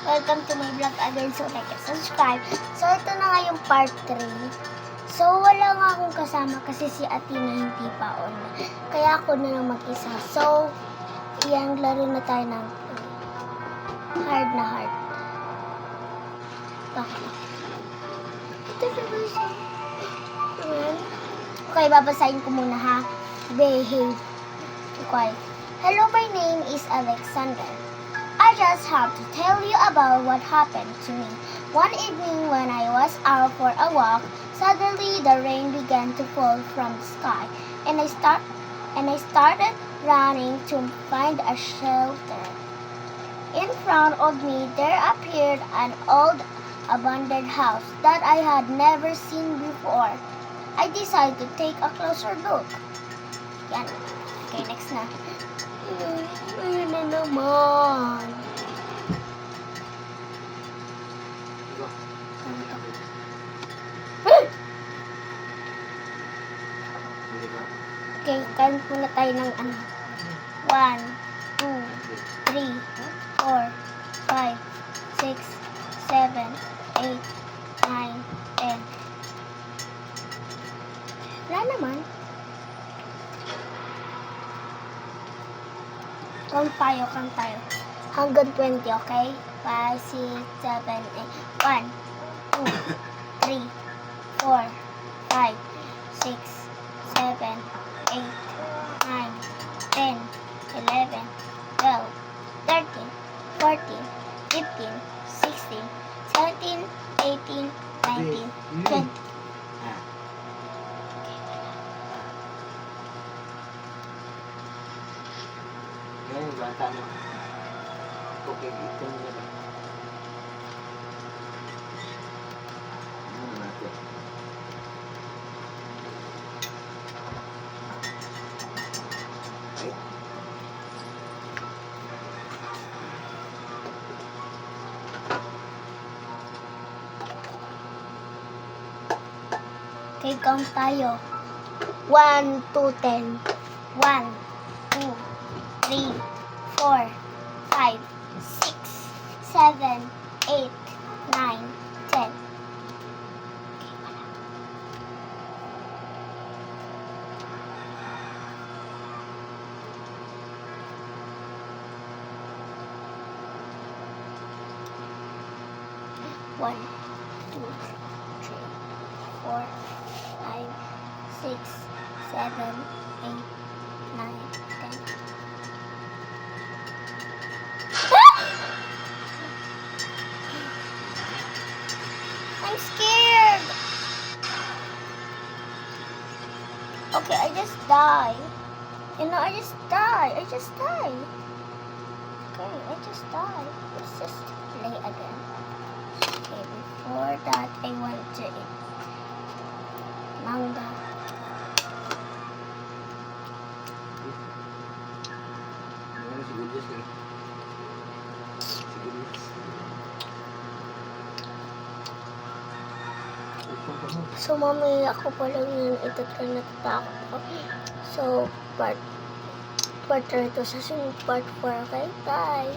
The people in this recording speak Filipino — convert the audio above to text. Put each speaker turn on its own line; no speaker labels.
Welcome to my vlog again. So, like and subscribe. So, ito na nga yung part 3. So, wala nga akong kasama kasi si Athena hindi pa on. Kaya ako na lang mag-isa. So, yan, laro na tayo ng hard na hard. Bakit? Ito na ba siya? Okay, babasahin ko muna ha. Behave. Okay. Hello, my name is Alexander. I just have to tell you about what happened to me. One evening when I was out for a walk, suddenly the rain began to fall from the sky, and I started running to find a shelter. In front of me there appeared an old abandoned house that I had never seen before. I decided to take a closer look. Yan. Okay, next na. Ayun na naman. Okay, kain muna tayo ng 1, 2, 3, 4, 5, 6, 7, 8, 9, 10. Wala naman. Count tayo. Hanggang 20, okay? 5, 6, 7, 8. 1, 2, 3, 4, 5, 6, 7, 8, 9, 10, 11, 12, 13, 14, 15, 16, 17, 18, 19, 20.
Ngayon, bata na. Okay, ito na ba? Ano natin? Ay.
Okay, count tayo. 1 to 10. 1, 2, 3, 4, 5, 6, 7, 8, 9, 10. One, 2, 3, 4, 5, 6, 7, 8, 9, 10. I'm scared. Okay, I just die. I just die. Okay, I just die. Let's just play again. Okay, before that, I want to eat manga.
Ano si Gudyas eh? Si Gudyas.
So, mamaya ako pa lang yun. Ito na natatakot ako. So, part 3 to sa sunod part 4. Okay, bye!